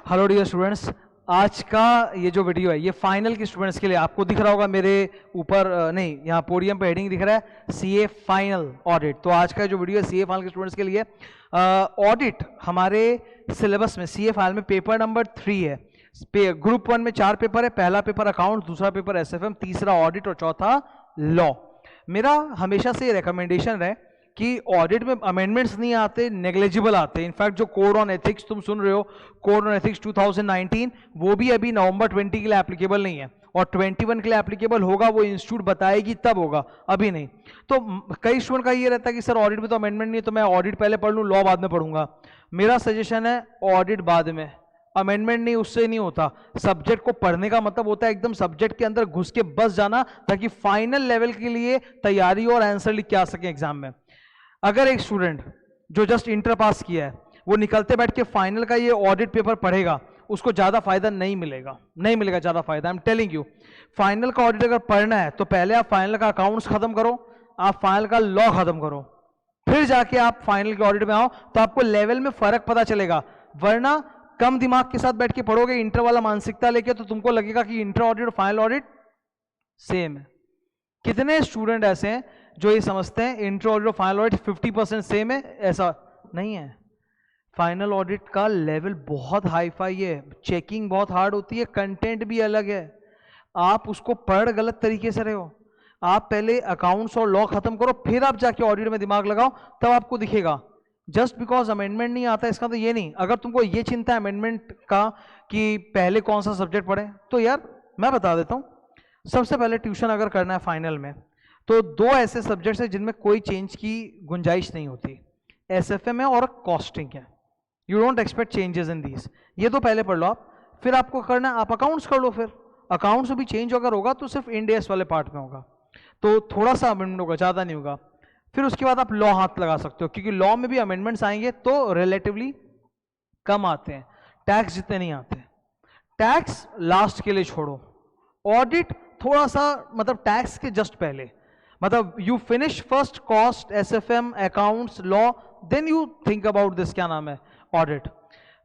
Hello dear students, आज का ये जो वीडियो है ये फाइनल के स्टूडेंट्स के लिए। आपको दिख रहा होगा मेरे ऊपर, नहीं यहाँ पोडियम पे हेडिंग दिख रहा है सीए फाइनल ऑडिट। तो आज का जो वीडियो है सीए फाइनल के स्टूडेंट्स के लिए। ऑडिट हमारे सिलेबस में सीए फाइनल में पेपर नंबर 3 है। ग्रुप 1 में 4 पेपर है। पहला पेपर अकाउंट, दूसरा पेपर एसएफएम, तीसरा ऑडिट और चौथा लॉ। मेरा हमेशा से रिकमेंडेशन है कि ऑडिट में अमेंडमेंट्स नहीं आते, नेग्लिजिबल आते। इनफैक्ट जो कोड ऑन एथिक्स तुम सुन रहे हो, कोड ऑन एथिक्स 2019, वो भी अभी नवंबर 20 के लिए एप्लीकेबल नहीं है और 21 के लिए एप्लीकेबल होगा। वो इंस्टीट्यूट बताएगी तब होगा, अभी नहीं। तो कई स्टूडेंट का ये रहता है कि सर ऑडिट में तो अमेंडमेंट नहीं है, तो मैं ऑडिट पहले पढ़ लूँ, लॉ बाद में पढ़ूंगा। मेरा सजेशन है ऑडिट बाद में, अमेंडमेंट नहीं, उससे नहीं होता। सब्जेक्ट को पढ़ने का मतलब होता है एकदम सब्जेक्ट के अंदर घुस के बस जाना, ताकि फाइनल लेवल के लिए तैयारी और आंसर लिख के आ सके एग्जाम में। अगर एक स्टूडेंट जो जस्ट इंटर पास किया है वो निकलते बैठ के फाइनल का ये ऑडिट पेपर पढ़ेगा, उसको ज्यादा फायदा नहीं मिलेगा, नहीं मिलेगा ज्यादा फायदा। आई एम टेलिंग यू, फाइनल का ऑडिट अगर पढ़ना है तो पहले आप फाइनल का अकाउंट्स खत्म करो, आप फाइनल का लॉ खत्म करो, फिर जाके आप फाइनल के ऑडिट में आओ, तो आपको लेवल में फर्क पता चलेगा। वरना कम दिमाग के साथ बैठ के पढ़ोगे इंटर वाला मानसिकता लेके, तो तुमको लगेगा कि इंटर ऑडिट और फाइनल ऑडिट सेम है। कितने स्टूडेंट ऐसे हैं जो ये समझते हैं इंटर ऑडिट और फाइनल ऑडिट 50% सेम है? ऐसा नहीं है। फाइनल ऑडिट का लेवल बहुत हाई फाई है, चेकिंग बहुत हार्ड होती है, कंटेंट भी अलग है। आप उसको पढ़ गलत तरीके से रहे हो। आप पहले अकाउंट्स और लॉ खत्म करो, फिर आप जाके ऑडिट में दिमाग लगाओ, तब आपको दिखेगा। जस्ट बिकॉज अमेंडमेंट नहीं आता इसका तो ये नहीं। अगर तुमको ये चिंता है अमेंडमेंट का कि पहले कौन सा सब्जेक्ट पढ़े, तो यार मैं बता देता हूँ। सबसे पहले ट्यूशन अगर करना है फाइनल में, तो दो ऐसे सब्जेक्ट्स हैं जिनमें कोई चेंज की गुंजाइश नहीं होती, एसएफएम है और कॉस्टिंग है। You don't expect changes in these. ये तो पहले पढ़ लो आप, फिर आपको करना आप अकाउंट्स कर लो। फिर अकाउंट्स में भी चेंज अगर होगा तो सिर्फ इंड एस वाले पार्ट में होगा, तो थोड़ा सा अमेंडमेंट होगा, ज़्यादा नहीं होगा। फिर उसके बाद आप लॉ हाथ लगा सकते हो, क्योंकि लॉ में भी अमेंडमेंट्स आएंगे तो रिलेटिवली कम आते हैं, टैक्स जितने नहीं आते। टैक्स लास्ट के लिए छोड़ो, ऑडिट थोड़ा सा मतलब टैक्स के जस्ट पहले, मतलब you finish first cost, SFM, accounts, law, then you think about this, क्या नाम है, ऑडिट।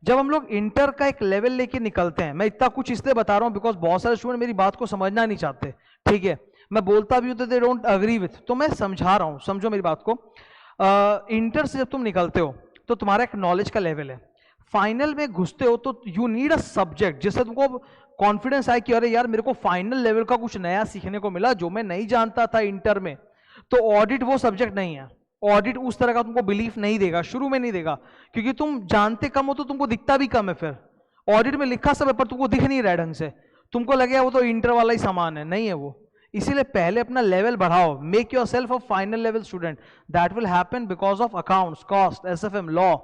जब हम लोग इंटर का एक लेवल लेके निकलते हैं, मैं इतना कुछ इसलिए बता रहा हूं बिकॉज बहुत सारे स्टूडेंट मेरी बात को समझना नहीं चाहते, ठीक है। मैं बोलता भी हूं तो दे डोंट अग्री विथ, तो मैं समझा रहा हूं, समझो मेरी बात को। इंटर से जब तुम निकलते हो तो तुम्हारा एक नॉलेज का लेवल है। फाइनल में घुसते हो तो यू नीड अ सब्जेक्ट जिससे तुमको कॉन्फिडेंस आए कि अरे यार मेरे को फाइनल लेवल का कुछ नया सीखने को मिला जो मैं नहीं जानता था इंटर में। तो ऑडिट वो सब्जेक्ट नहीं है। ऑडिट उस तरह का तुमको बिलीफ नहीं देगा, शुरू में नहीं देगा, क्योंकि तुम जानते कम हो तो तुमको दिखता भी कम है। फिर ऑडिट में लिखा सब है पर तुमको दिख नहीं रहा है ढंग से, तुमको लगेगा वो तो इंटर वाला ही सामान है, नहीं है वो। इसीलिए पहले अपना लेवल बढ़ाओ, make your self a final level student. That will happen because of accounts, cost, SFM, law.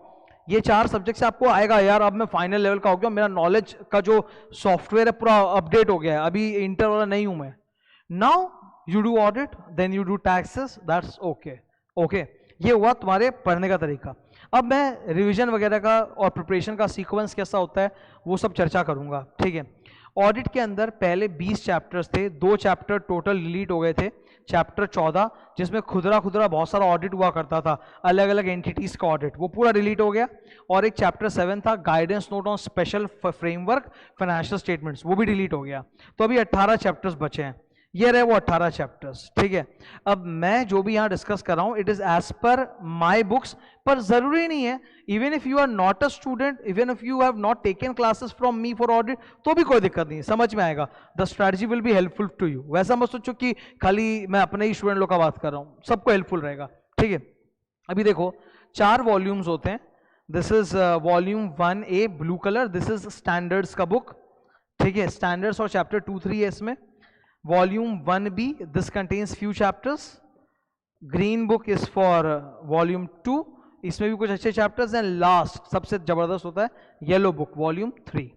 ये 4 सब्जेक्ट से आपको आएगा यार अब मैं फाइनल लेवल का हो गया, मेरा नॉलेज का जो सॉफ्टवेयर है पूरा अपडेट हो गया है, अभी इंटर वाला नहीं हूं मैं। Now you do audit, then you do taxes, that's okay. Okay, ये हुआ तुम्हारे पढ़ने का तरीका। अब मैं रिवीजन वगैरह का और प्रिपरेशन का सीक्वेंस कैसा होता है वो सब चर्चा करूंगा, ठीक है। ऑडिट के अंदर पहले 20 चैप्टर्स थे, 2 चैप्टर टोटल डिलीट हो गए थे। चैप्टर 14 जिसमें खुदरा खुदरा बहुत सारा ऑडिट हुआ करता था, अलग अलग एंटिटीज का ऑडिट, वो पूरा डिलीट हो गया। और एक चैप्टर 7 था, guidance note on special framework financial statements, वो भी डिलीट हो गया। तो अभी 18 चैप्टर्स बचे हैं, ये रहे वो 18 चैप्टर्स, ठीक है। अब मैं जो भी यहाँ डिस्कस कर रहा हूँ it is as per my books, पर जरूरी नहीं है। Even if you are not a student, even if you have not taken classes from me for audit, तो भी कोई दिक्कत नहीं, समझ में आएगा। The strategy will be helpful to you. वैसा मत सोचो कि खाली मैं अपने ही स्टूडेंट लोग का बात कर रहा हूँ, सबको हेल्पफुल रहेगा, ठीक है। अभी देखो 4 वॉल्यूम्स होते हैं। This is volume 1A blue colour, this is standards का बुक, ठीक है। स्टैंडर्ड्स और चैप्टर 2-3 है इसमें। Volume 1B, this contains few chapters. Green book is for volume 2, इसमें भी कुछ अच्छे chapters हैं। लास्ट सबसे जबरदस्त होता है येलो बुक, volume 3।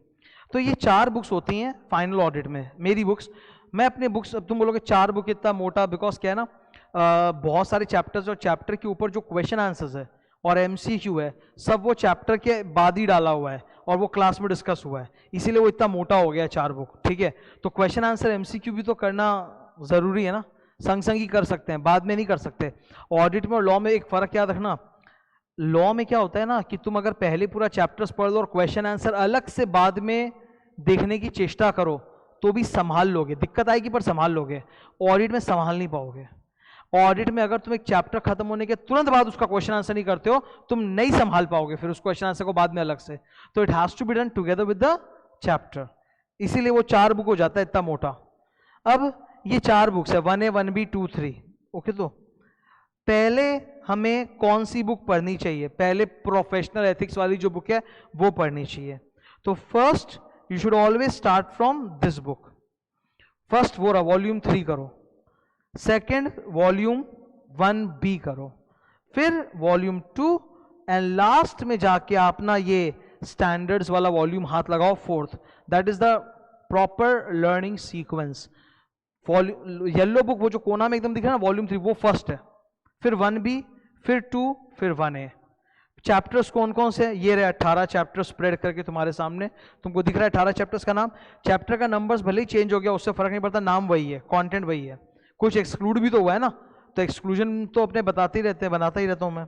तो ये 4 बुक्स होती हैं फाइनल ऑडिट में, मेरी बुक्स। मैं अपने बुक्स, अब तुम बोलोगे 4 बुक इतना मोटा, बिकॉज क्या है ना, बहुत सारे चैप्टर्स और चैप्टर के ऊपर जो क्वेश्चन आंसर्स है और एमसीक्यू है सब वो चैप्टर के बाद ही डाला हुआ है और वो क्लास में डिस्कस हुआ है, इसीलिए वो इतना मोटा हो गया 4 बुक, ठीक है। तो क्वेश्चन आंसर एमसीक्यू भी तो करना जरूरी है ना, संग संग ही कर सकते हैं, बाद में नहीं कर सकते। ऑडिट में और लॉ में एक फर्क याद रखना, लॉ में क्या होता है ना कि तुम अगर पहले पूरा चैप्टर्स पढ़ लो और क्वेश्चन आंसर अलग से बाद में देखने की चेष्टा करो तो भी संभाल लोगे, दिक्कत आएगी पर संभाल लोगे। ऑडिट में संभाल नहीं पाओगे। ऑडिट में अगर तुम एक चैप्टर खत्म होने के तुरंत बाद उसका क्वेश्चन आंसर नहीं करते हो, तुम नहीं संभाल पाओगे फिर उस क्वेश्चन आंसर को बाद में अलग से। तो it has to be done together with the chapter, इसीलिए वो 4 बुक हो जाता है इतना मोटा। अब ये 4 बुक्स है 1A 1B 2 3। ओके, तो पहले हमें कौन सी बुक पढ़नी चाहिए? पहले प्रोफेशनल एथिक्स वाली जो बुक है वो पढ़नी चाहिए। तो first you should always start from this book. First वो रहा वॉल्यूम 3 करो, सेकेंड वॉल्यूम 1B करो, फिर वॉल्यूम 2 एंड लास्ट में जाके आप ना ये स्टैंडर्ड्स वाला वॉल्यूम हाथ लगाओ 4th। That is the proper learning sequence. Yellow book वो जो कोना में एकदम दिख रहा है ना वॉल्यूम 3 वो फर्स्ट है, फिर 1B, फिर 2, फिर 1A। चैप्टर्स कौन कौन से हैं? ये रहे 18 चैप्टर स्प्रेड करके तुम्हारे सामने, तुमको दिख रहा है 18 चैप्टर्स का नाम। चैप्टर का नंबर्स भले ही चेंज हो गया उससे फर्क नहीं पड़ता, नाम वही है, कंटेंट वही है। कुछ एक्सक्लूड भी तो हुआ है ना, तो एक्सक्लूजन तो अपने बताते ही रहते हैं, बनाता ही रहता हूं मैं।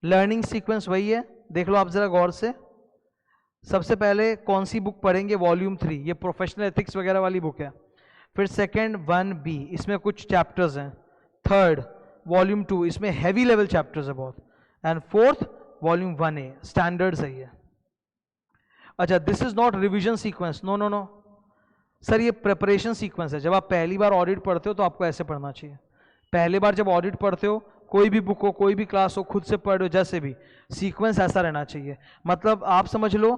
लर्निंग सीक्वेंस वही है, देख लो आप जरा गौर से। सबसे पहले कौन सी बुक पढ़ेंगे? वॉल्यूम 3, ये प्रोफेशनल एथिक्स वगैरह वाली बुक है। फिर सेकेंड 1B, इसमें कुछ चैप्टर्स हैं। थर्ड वॉल्यूम 2, इसमें हैवी लेवल चैप्टर्स है बहुत। And fourth volume 1A, standards है ये। अच्छा, this is not revision sequence, no no no sir, ये प्रिपरेशन सीक्वेंस है। जब आप पहली बार ऑडिट पढ़ते हो तो आपको ऐसे पढ़ना चाहिए। पहली बार जब ऑडिट पढ़ते हो, कोई भी बुक हो, कोई भी क्लास हो, खुद से पढ़ हो, जैसे भी, सीक्वेंस ऐसा रहना चाहिए। मतलब आप समझ लो,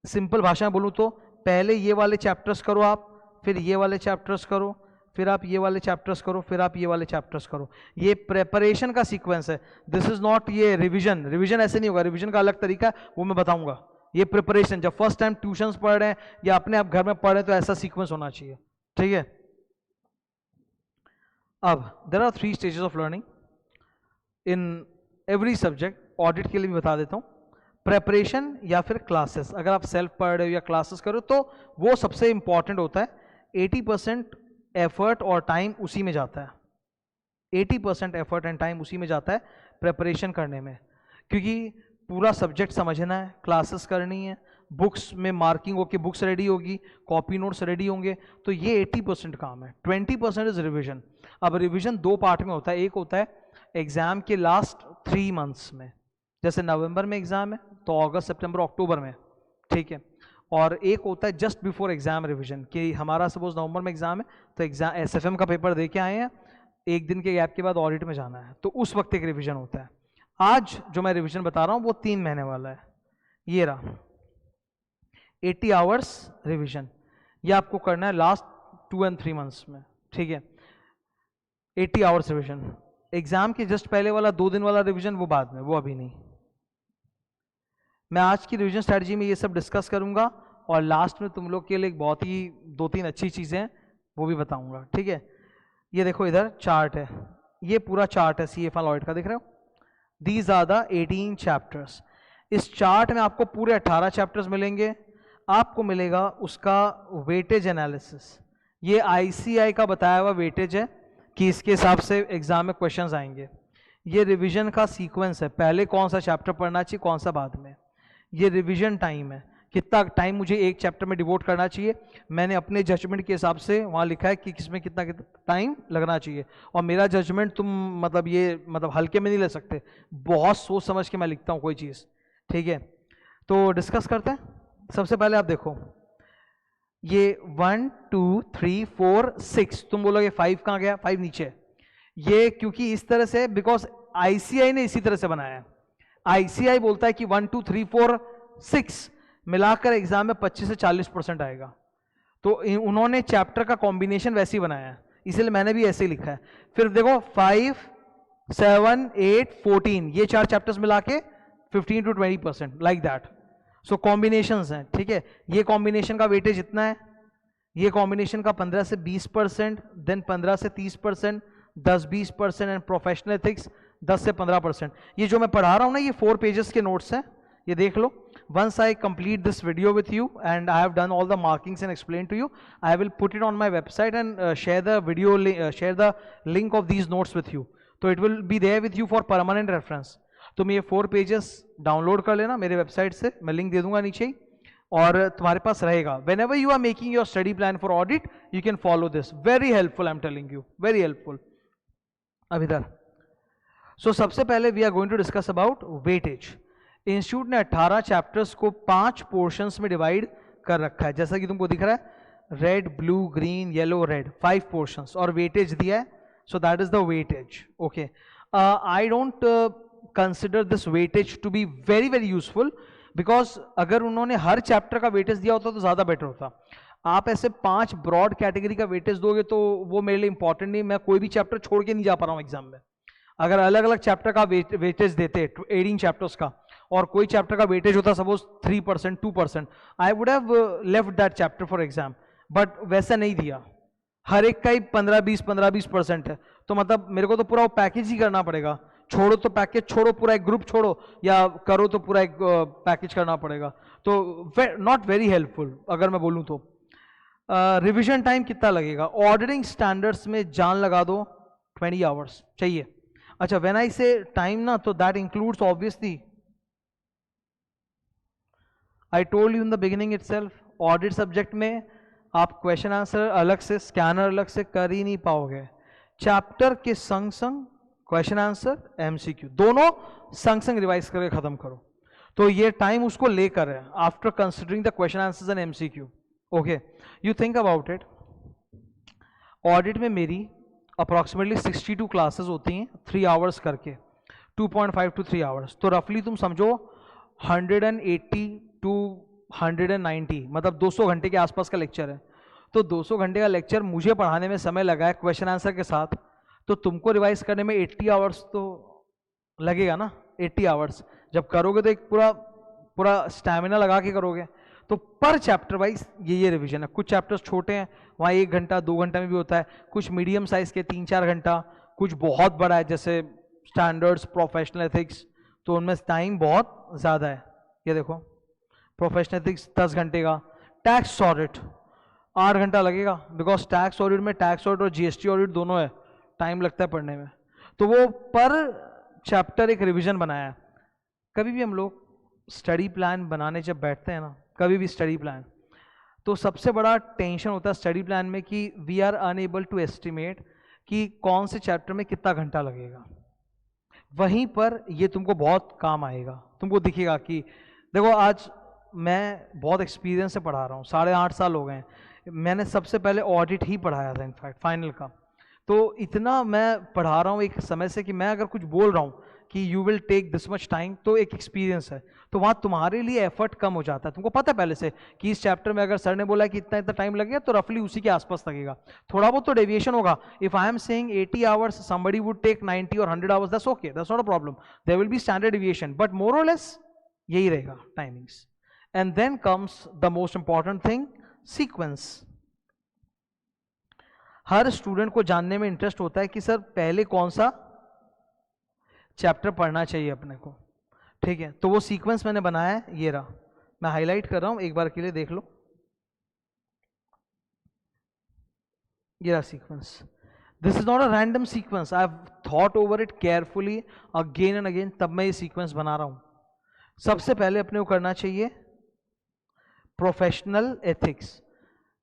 सिंपल भाषा में बोलूँ तो पहले ये वाले चैप्टर्स करो आप, फिर ये वाले चैप्टर्स करो, फिर आप ये वाले चैप्टर्स करो, फिर आप ये वाले चैप्टर्स करो। ये प्रेपरेशन का सीक्वेंस है। दिस इज नॉट ये रिवीजन। रिवीजन ऐसे नहीं होगा, रिवीजन का अलग तरीका है, वो मैं बताऊंगा। ये प्रिपरेशन, जब फर्स्ट टाइम ट्यूशंस पढ़ रहे हैं या अपने आप घर में पढ़ रहे हैं तो ऐसा सीक्वेंस होना चाहिए, ठीक है। अब there are 3 stages of learning in every subject. Audit के लिए भी बता देता हूँ, प्रेपरेशन या फिर क्लासेस। अगर आप सेल्फ पढ़ रहे हो या क्लासेस करो तो वो सबसे इंपॉर्टेंट होता है। 80% एफर्ट और टाइम उसी में जाता है। 80% एफर्ट एंड टाइम उसी में जाता है प्रेपरेशन करने में, क्योंकि पूरा सब्जेक्ट समझना है, क्लासेस करनी है, बुक्स में मार्किंग होके बुक्स रेडी होगी, कॉपी नोट्स रेडी होंगे, तो ये 80% काम है। 20% इज रिविजन। अब रिविजन 2 पार्ट में होता है। एक होता है एग्जाम के लास्ट 3 मंथ्स में, जैसे नवंबर में एग्जाम है तो अगस्त सितंबर अक्टूबर में, ठीक है। और एक होता है जस्ट बिफोर एग्जाम रिविजन, कि हमारा सपोज नवंबर में एग्जाम है तो एग्जाम SFM का पेपर दे के आए हैं, 1 दिन के गैप के बाद ऑडिट में जाना है, तो उस वक्त एक रिविजन होता है। आज जो मैं रिविजन बता रहा हूँ वो 3 महीने वाला है। ये रहा 80 आवर्स रिविजन, ये आपको करना है लास्ट 2 and 3 मंथ्स में, ठीक है। 80 आवर्स रिविजन। एग्जाम के जस्ट पहले वाला 2 दिन वाला रिविजन वो बाद में, वो अभी नहीं। मैं आज की रिवीजन स्ट्रैटेजी में ये सब डिस्कस करूंगा और लास्ट में तुम लोग के लिए एक बहुत ही 2-3 अच्छी चीज़ें हैं वो भी बताऊंगा, ठीक है। ये देखो इधर चार्ट है, ये पूरा चार्ट है CA फाइनल ऑडिट का, देख रहे हो। These are the 18 chapters. इस चार्ट में आपको पूरे 18 चैप्टर्स मिलेंगे। आपको मिलेगा उसका वेटेज एनालिसिस। ये ICI का बताया हुआ वेटेज है कि इसके हिसाब से एग्जाम में क्वेश्चंस आएंगे। ये रिवीजन का सीक्वेंस है, पहले कौन सा चैप्टर पढ़ना चाहिए, कौन सा बाद में। ये रिवीजन टाइम है, कितना टाइम मुझे एक चैप्टर में डिवोट करना चाहिए। मैंने अपने जजमेंट के हिसाब से वहाँ लिखा है कि किसमें कितना कितना टाइम लगना चाहिए। और मेरा जजमेंट तुम मतलब ये मतलब हल्के में नहीं ले सकते, बहुत सोच समझ के मैं लिखता हूँ कोई चीज़, ठीक है। तो डिस्कस करते हैं। सबसे पहले आप देखो ये 1 2 3 4 6, तुम बोलोगे 5 कहाँ गया, 5 नीचे। ये क्योंकि इस तरह से बिकॉज ICI ने इसी तरह से बनाया है। ICI बोलता है कि 1 2 3 4 6 मिलाकर एग्जाम में 25 से 40% आएगा। तो उन्होंने चैप्टर का कॉम्बिनेशन वैसे ही बनाया है, इसलिए मैंने भी ऐसे ही लिखा है। फिर देखो 5 7 8 14, ये 4 चैप्टर्स मिला के 15 to 20% like that. So combinations हैं, ठीक है। ये कॉम्बिनेशन का वेटेज इतना है, ये कॉम्बिनेशन का 15 से 20%, देन 15 से 30%, 10-20% एंड प्रोफेशनल एथिक्स 10 से 15%। ये जो मैं पढ़ा रहा हूँ ना, ये 4 पेजेस के नोट्स हैं, ये देख लो। Once I complete this video with you and I have done all the markings and explained to you, I will put it on my website and share the share the link of these notes with you. So it will be there with you for permanent reference. तुम ये 4 pages download कर लेना मेरे website से, मैं link दे दूंगा नीचे ही, और तुम्हारे पास रहेगा। Whenever you are making your study plan for audit you can follow this, very helpful, I am telling you, very helpful. अब इधर सो सबसे पहले we are going to discuss about weightage. Institute ने 18 chapters को 5 portions में divide कर रखा है, जैसा कि तुमको दिख रहा है, red, blue, green, yellow, red, 5 portions, और वेटेज दिया है, so that is the weightage. Okay, I don't consider this weightage to be very very useful, because अगर उन्होंने हर चैप्टर का वेटेज दिया होता तो ज्यादा बेटर होता। आप ऐसे 5 ब्रॉड कैटेगरी का वेटेज दोगे तो वो मेरे लिए इंपॉर्टेंट नहीं, मैं कोई भी चैप्टर छोड़ के नहीं जा पा रहा हूँ एग्जाम में। अगर अलग अलग चैप्टर का वेटेज देते 18 चैप्टर्स का, और कोई चैप्टर का वेटेज होता suppose 3%, 2%, I would have left that chapter for exam, but वैसा नहीं दिया। हर एक का ही 15-20% है, तो मतलब मेरे को तो पूरा वो पैकेज ही करना पड़ेगा। छोड़ो तो पैकेज छोड़ो, पूरा एक ग्रुप छोड़ो, या करो तो पूरा एक पैकेज करना पड़ेगा, तो नॉट वेरी हेल्पफुल अगर मैं बोलूँ तो। रिविजन टाइम कितना लगेगा? ऑर्डरिंग स्टैंडर्ड्स में जान लगा दो 20 आवर्स चाहिए। अच्छा, व्हेन आई से टाइम ना, तो that includes obviously, I told you in the beginning itself, audit subject में आप क्वेश्चन आंसर अलग से, स्कैनर अलग से कर ही नहीं पाओगे। चैप्टर के संग संग क्वेश्चन आंसर, एमसीक्यू दोनों संग संग रिवाइज करके खत्म करो, तो ये टाइम उसको लेकर है, after considering the question answers and MCQ. Okay, you think about it, audit में मेरी अप्रॉक्सीमेटली 62 क्लासेस होती हैं 3 आवर्स करके, 2.5 to 3 आवर्स, तो रफली तुम समझो 180 to 190, मतलब 200 घंटे के आसपास का लेक्चर है। तो 200 घंटे का लेक्चर मुझे पढ़ाने में समय लगा है क्वेश्चन आंसर के साथ, तो तुमको रिवाइज करने में 80 आवर्स तो लगेगा ना। 80 आवर्स जब करोगे तो एक पूरा स्टैमिना लगा के करोगे, तो पर चैप्टर वाइज ये रिवीजन है। कुछ चैप्टर्स छोटे हैं, वहाँ 1 घंटा 2 घंटा में भी होता है, कुछ मीडियम साइज के 3-4 घंटा, कुछ बहुत बड़ा है जैसे स्टैंडर्ड्स, प्रोफेशनल एथिक्स, तो उनमें टाइम बहुत ज़्यादा है। ये देखो, प्रोफेशनल एथिक्स 10 घंटे का, टैक्स ऑडिट 8 घंटा लगेगा, बिकॉज टैक्स ऑडिट में टैक्स ऑडिट और जीएसटी ऑडिट दोनों है, टाइम लगता है पढ़ने में। तो वो पर चैप्टर एक रिवीजन बनाया है। कभी भी हम लोग स्टडी प्लान बनाने जब बैठते हैं ना, कभी भी स्टडी प्लान, तो सबसे बड़ा टेंशन होता है स्टडी प्लान में कि we are unable to estimate कि कौन से चैप्टर में कितना घंटा लगेगा। वहीं पर ये तुमको बहुत काम आएगा, तुमको दिखेगा कि देखो, आज मैं बहुत एक्सपीरियंस से पढ़ा रहा हूँ, 8.5 साल हो गए हैं, मैंने सबसे पहले ऑडिट ही पढ़ाया था इनफैक्ट फाइनल का, तो इतना मैं पढ़ा रहा हूँ एक समय से कि मैं अगर कुछ बोल रहा हूँ कि you will take this much time, तो एक एक्सपीरियंस है, तो वहाँ तुम्हारे लिए एफर्ट कम हो जाता है। तुमको पता है पहले से कि इस चैप्टर में अगर सर ने बोला कि इतना इतना टाइम लगेगा, तो रफली उसी के आसपास लगेगा, थोड़ा बहुत तो डेविएशन होगा। If I am saying 80 hours, somebody would take 90 और 100 hours, that's okay, that's not a problem, there will be standard deviation, but more or less यही रहेगा timings. And then comes the most important thing, sequence. हर student को जानने में interest होता है कि सर पहले कौन सा चैप्टर पढ़ना चाहिए अपने को, ठीक है, तो वो सीक्वेंस मैंने बनाया है, ये रहा, मैं हाईलाइट कर रहा हूं, एक बार के लिए देख लो, ये रहा sequence. This is not a random sequence, I have thought over it carefully again and again, तब मैं ये सीक्वेंस बना रहा हूं। सबसे पहले अपने को करना चाहिए प्रोफेशनल एथिक्स,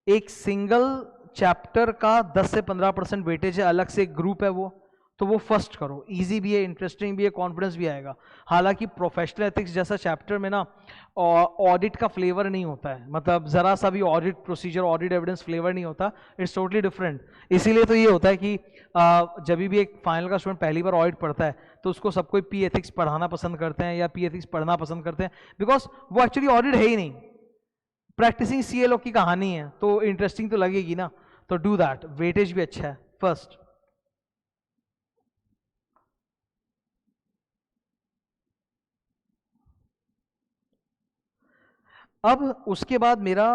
एक सिंगल चैप्टर का 10 से 15% वेटेज है, अलग से एक ग्रुप है वो, तो वो फर्स्ट करो, इजी भी है, इंटरेस्टिंग भी है, कॉन्फिडेंस भी आएगा। हालांकि प्रोफेशनल एथिक्स जैसा चैप्टर में ना ऑडिट का फ्लेवर नहीं होता है, मतलब जरा सा भी audit procedure, audit evidence flavour नहीं होता, इट्स टोटली डिफरेंट। इसीलिए तो ये होता है कि जब भी एक फाइनल का स्टूडेंट पहली बार ऑडिट पढ़ता है, तो उसको सब कोई पी एथिक्स पढ़ाना पसंद करते हैं या पी एथिक्स पढ़ना पसंद करते हैं, बिकॉज वो एक्चुअली ऑडिट है ही नहीं, प्रैक्टिसिंग सीएलओ की कहानी है, तो इंटरेस्टिंग तो लगेगी ना, तो डू दैट। वेटेज भी अच्छा है फर्स्ट। अब उसके बाद मेरा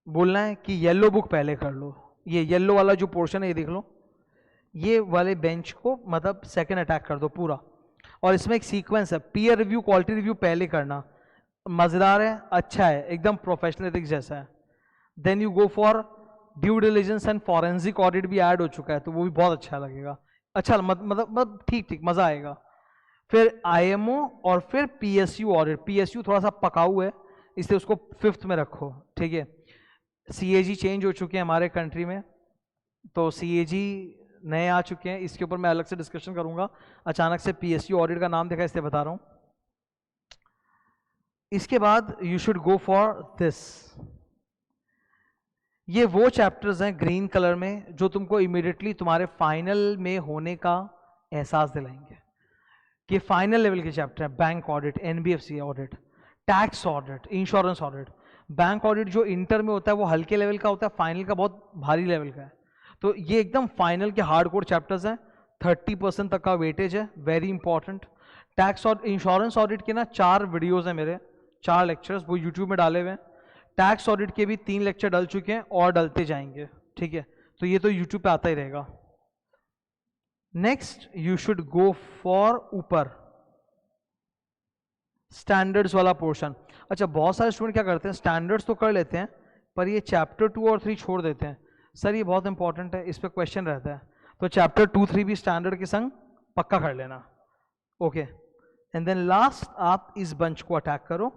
बोलना है कि येलो बुक पहले कर लो, ये येलो वाला जो पोर्शन है ये देख लो, ये वाले बेंच को मतलब सेकंड अटैक कर दो पूरा, और इसमें एक सीक्वेंस है, पीयर रिव्यू, क्वालिटी रिव्यू पहले करना, मजेदार है, अच्छा है, एकदम प्रोफेशनल एथिक्स जैसा है। Then you go for due diligence and forensic audit भी ऐड हो चुका है, तो वो भी बहुत अच्छा लगेगा, अच्छा मतलब ठीक ठीक मजा आएगा। फिर आईएमओ और फिर पीएसयू ऑडिट। पीएसयू थोड़ा सा पकाऊ है इसलिए उसको 5th में रखो, ठीक है। सीएजी चेंज हो चुके हैं हमारे कंट्री में, तो सीएजी नए आ चुके हैं, इसके ऊपर मैं अलग से डिस्कशन करूंगा। अचानक से पीएसयू ऑडिट का नाम देखा इसलिए बता रहा हूं। इसके बाद you should go for this. ये वो चैप्टर्स हैं ग्रीन कलर में जो तुमको इमीडिएटली तुम्हारे फाइनल में होने का एहसास दिलाएंगे कि फाइनल लेवल के चैप्टर है। Bank audit, NBFC audit, tax audit, insurance audit. Bank audit जो इंटर में होता है वो हल्के लेवल का होता है, फाइनल का बहुत भारी लेवल का है। तो ये एकदम फाइनल के हार्डकोर चैप्टर्स हैं, 30% तक का वेटेज है, वेरी इंपॉर्टेंट। टैक्स और इंश्योरेंस ऑडिट के ना 4 वीडियोस हैं मेरे, 4 लेक्चर्स, वो यूट्यूब में डाले हुए हैं। टैक्स ऑडिट के भी 3 लेक्चर डल चुके हैं और डलते जाएंगे, ठीक है। तो ये तो यूट्यूब पे आता ही रहेगा। Next you should go for ऊपर स्टैंडर्ड्स वाला पोर्शन। अच्छा, बहुत सारे स्टूडेंट क्या करते हैं, स्टैंडर्ड्स तो कर लेते हैं पर ये चैप्टर 2 और 3 छोड़ देते हैं। सर ये बहुत इंपॉर्टेंट है, इस पर क्वेश्चन रहता है, तो चैप्टर 2, 3 भी स्टैंडर्ड के संग पक्का कर लेना, ओके। एंड देन लास्ट आप इस बंच को अटैक करो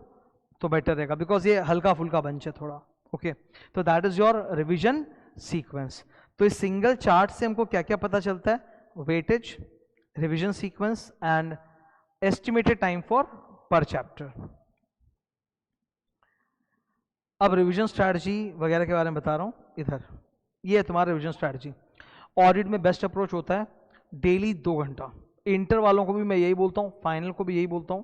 तो बेटर रहेगा, बिकॉज ये हल्का फुल्का बंच है थोड़ा, ओके। तो that is your revision sequence. तो इस सिंगल चार्ट से हमको क्या क्या पता चलता है, weightage, revision sequence and estimated time for पर चैप्टर। अब रिवीजन स्ट्रैटेजी वगैरह के बारे में बता रहा हूं। इधर ये है तुम्हारा रिवीजन स्ट्रैटेजी। ऑडिट में बेस्ट अप्रोच होता है डेली 2 घंटा। इंटर वालों को भी मैं यही बोलता हूं, फाइनल को भी यही बोलता हूं।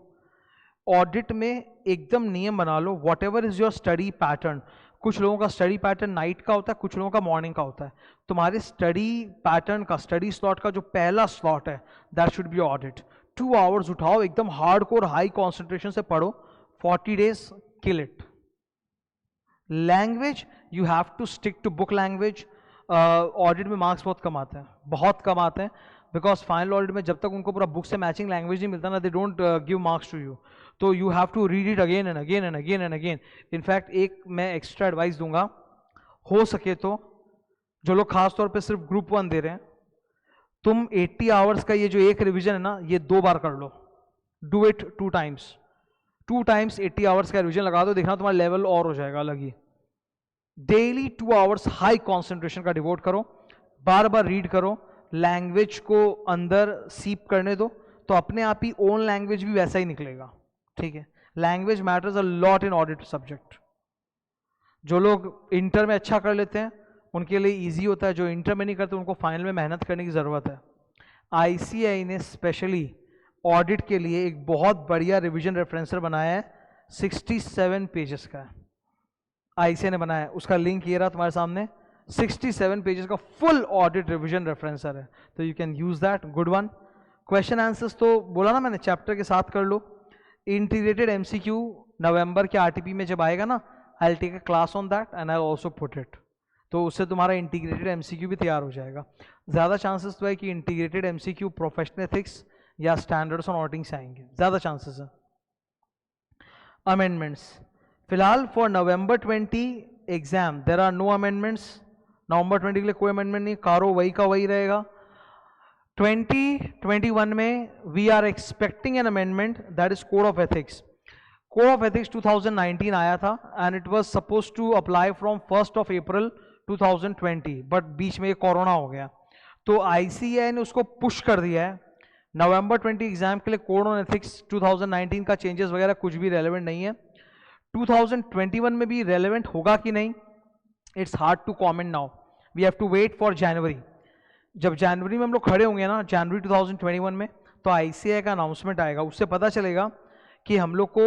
ऑडिट में एकदम नियम बना लो, whatever is your study pattern. कुछ लोगों का स्टडी पैटर्न नाइट का होता है, कुछ लोगों का मॉर्निंग का होता है। तुम्हारे स्टडी पैटर्न का, स्टडी स्लॉट का जो पहला स्लॉट है, that should be audit. 2 hours उठाओ, एकदम हार्डकोर हाई कॉन्सेंट्रेशन से पढ़ो, 40 days kill it. Language you have to stick to book language. Audit में मार्क्स बहुत कम आते हैं, बहुत कम आते हैं, बिकॉज फाइनल ऑडिट में जब तक उनको पूरा बुक से मैचिंग लैंग्वेज नहीं मिलता ना, they don't give marks to you. तो you have to read it again and again and again and again. In fact एक मैं एक्स्ट्रा एडवाइस दूंगा, हो सके तो जो लोग खास तौर पे सिर्फ ग्रुप 1 दे रहे हैं, तुम 80 आवर्स का ये जो एक रिवीजन है ना, ये 2 बार कर लो। Do it 2 times, 2 times 80 hours का रिवीजन लगा दो, देखना तुम्हारा लेवल और हो जाएगा अलग ही। डेली 2 आवर्स हाई कॉन्सेंट्रेशन का डिवोट करो, बार बार रीड करो, लैंग्वेज को अंदर सीप करने दो, तो अपने आप ही ओन लैंग्वेज भी वैसा ही निकलेगा, ठीक है। Language matters a lot in audit subject. जो लोग इंटर में अच्छा कर लेते हैं उनके लिए इजी होता है, जो इंटर में नहीं करते उनको फाइनल में मेहनत करने की ज़रूरत है। आईसीएआई ने स्पेशली ऑडिट के लिए एक बहुत बढ़िया रिवीजन रेफरेंसर बनाया है, 67 पेजेस का है, आईसीएआई ने बनाया है। उसका लिंक ये रहा तुम्हारे सामने, 67 पेजेस का फुल ऑडिट रिवीजन रेफरेंसर है, तो you can use that, good one. Question answers तो बोला ना मैंने, चैप्टर के साथ कर लो। इंटीग्रेटेड एमसीक्यू नवंबर के आरटीपी में जब आएगा ना, I will take a class on that and I also put it, तो उससे तुम्हारा इंटीग्रेटेड एमसीक्यू भी तैयार हो जाएगा। ज़्यादा चांसेस तो है कि इंटीग्रेटेड एमसीक्यू प्रोफेशनल एथिक्स या स्टैंडर्ड्स ऑन ऑडिटिंग से आएंगे, ज़्यादा चांसेस है। अमेंडमेंट्स फिलहाल for November 20 exam there are no amendments. नवंबर 20 के लिए कोई अमेंडमेंट नहीं, कारो वही का वही रहेगा। 2021 में we are expecting an amendment, that is code of ethics. Code of ethics 2019 आया था and it was suppose to apply from 1 April 2020, but बीच में ये कोरोना हो गया, तो आईसीएआई ने उसको पुश कर दिया है। नवंबर 20 एग्जाम के लिए कोड ऑन एथिक्स 2019 का चेंजेस वगैरह कुछ भी रेलेवेंट नहीं है। 2021 में भी रेलेवेंट होगा कि नहीं, it's hard to comment now, we have to wait for January. जब जनवरी में हम लोग खड़े होंगे ना, जनवरी 2021 में, तो आईसीएआई का अनाउंसमेंट आएगा, उससे पता चलेगा कि हम लोग को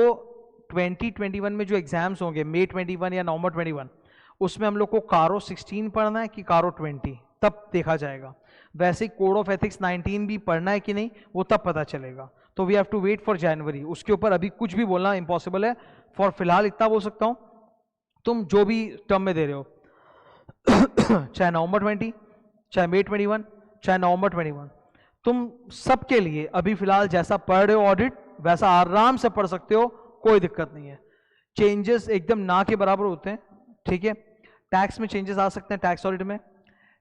2021 में जो एग्जाम्स होंगे, मई 21 या नवंबर 21, उसमें हम लोग को कारो 16 पढ़ना है कि कारो 20, तब देखा जाएगा। वैसे ही कोड ऑफ एथिक्स 19 भी पढ़ना है कि नहीं, वो तब पता चलेगा। तो we have to wait for January, उसके ऊपर अभी कुछ भी बोलना इम्पॉसिबल है। फॉर फिलहाल इतना बोल सकता हूँ, तुम जो भी टर्म में दे रहे हो चाहे नवंबर 20, चाहे मई 21, चाहे नवंबर 21, तुम सबके लिए अभी फिलहाल जैसा पढ़ रहे हो ऑडिट, वैसा आराम से पढ़ सकते हो, कोई दिक्कत नहीं है। चेंजेस एकदम ना के बराबर होते हैं, ठीक है। टैक्स में चेंजेस आ सकते हैं, टैक्स ऑडिट में।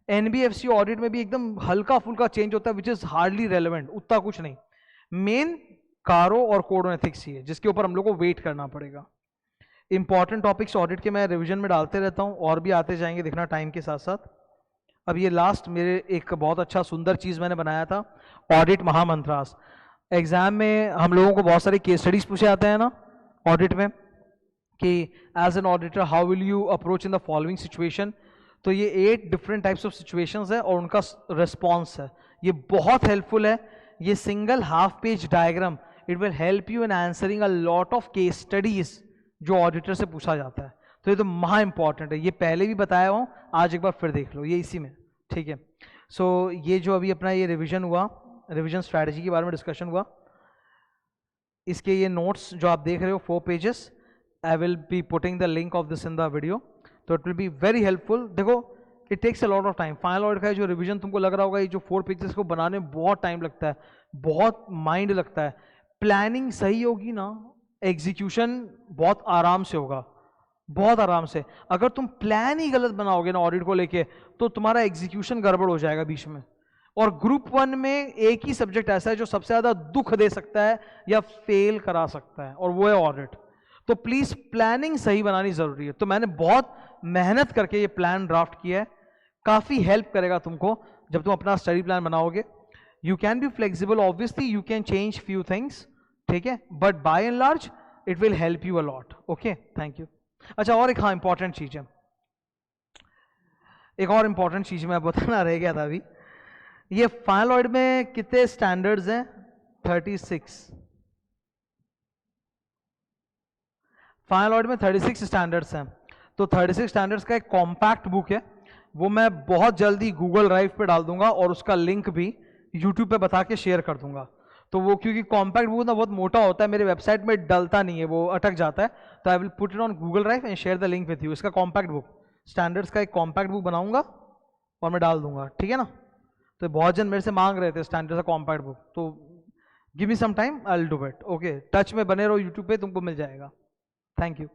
एनबीएफसी ऑडिट में भी एकदम हल्का फुल्का चेंज होता है, विच इज हार्डली रेलेवेंट, उतना कुछ नहीं। मेन कारो और कोड ऑन एथिक्स ही है जिसके ऊपर हम लोग को वेट करना पड़ेगा। इंपॉर्टेंट टॉपिक्स ऑडिट के मैं रिवीजन में डालते रहता हूँ और भी आते जाएंगे, देखना टाइम के साथ साथ। अब ये लास्ट मेरे एक बहुत अच्छा सुंदर चीज मैंने बनाया था, ऑडिट महामंत्रास। एग्जाम में हम लोगों को बहुत सारे केस स्टडीज पूछे जाते हैं ना ऑडिट में, कि as an auditor how will you approach in the following situation. तो ये 8 डिफरेंट टाइप्स ऑफ सिचुएशंस है और उनका रिस्पॉन्स है, ये बहुत हेल्पफुल है। ये single half page diagram it will help you in answering a lot of case studies जो ऑडिटर से पूछा जाता है। तो ये तो महा इंपॉर्टेंट है, ये पहले भी बताया हूँ, आज एक बार फिर देख लो, ये इसी में, ठीक है। सो ये जो अभी अपना ये रिवीजन हुआ, रिवीजन स्ट्रैटेजी के बारे में डिस्कशन हुआ, इसके ये नोट्स जो आप देख रहे हो 4 pages, I will be putting the link of this in the video, तो it will be very helpful. देखो it takes a lot of time, final audit का जो रिवीजन तुमको लग रहा होगा, ये जो 4 पेजेस को बनाने में बहुत टाइम लगता है, बहुत माइंड लगता है। प्लानिंग सही होगी ना, एग्जीक्यूशन बहुत आराम से होगा, बहुत आराम से। अगर तुम प्लान ही गलत बनाओगे ना ऑडिट को लेके, तो तुम्हारा एग्जीक्यूशन गड़बड़ हो जाएगा बीच में। और ग्रुप 1 में एक ही सब्जेक्ट ऐसा है जो सबसे ज्यादा दुख दे सकता है या फेल करा सकता है, और वो है ऑडिट। तो प्लीज प्लानिंग सही बनानी जरूरी है। तो मैंने बहुत मेहनत करके ये प्लान ड्राफ्ट किया है, काफी हेल्प करेगा तुमको जब तुम अपना स्टडी प्लान बनाओगे। You can be flexible, obviously you can change few things, ठीक है, but by and large it will help you a lot. Okay, thank you. अच्छा, और एक हाँ इंपॉर्टेंट चीज है, एक और इंपॉर्टेंट चीज मैं बताना रह गया था अभी। ये फाइनल ऑडिट में कितने स्टैंडर्ड्स हैं? 36। फाइनल ऑडिट में 36 स्टैंडर्ड्स हैं। तो 36 स्टैंडर्ड्स का एक कॉम्पैक्ट बुक है, वो मैं बहुत जल्दी गूगल ड्राइव पे डाल दूंगा और उसका लिंक भी यूट्यूब पे बता के शेयर कर दूंगा। तो वो क्योंकि कॉम्पैक्ट बुक ना बहुत मोटा होता है, मेरे वेबसाइट में डलता नहीं है, वो अटक जाता है, तो I will put it on Google drive and share the link with you. इसका कॉम्पैक्ट बुक, स्टैंडर्ड्स का एक कॉम्पैक्ट बुक बनाऊंगा और मैं डाल दूंगा, ठीक है ना। तो बहुत जन मेरे से मांग रहे थे स्टैंडर्ड्स का कॉम्पैक्ट बुक, तो give me some time, I will do it. Okay, touch में बने रहो यूट्यूब पे, तुमको मिल जाएगा। Thank you.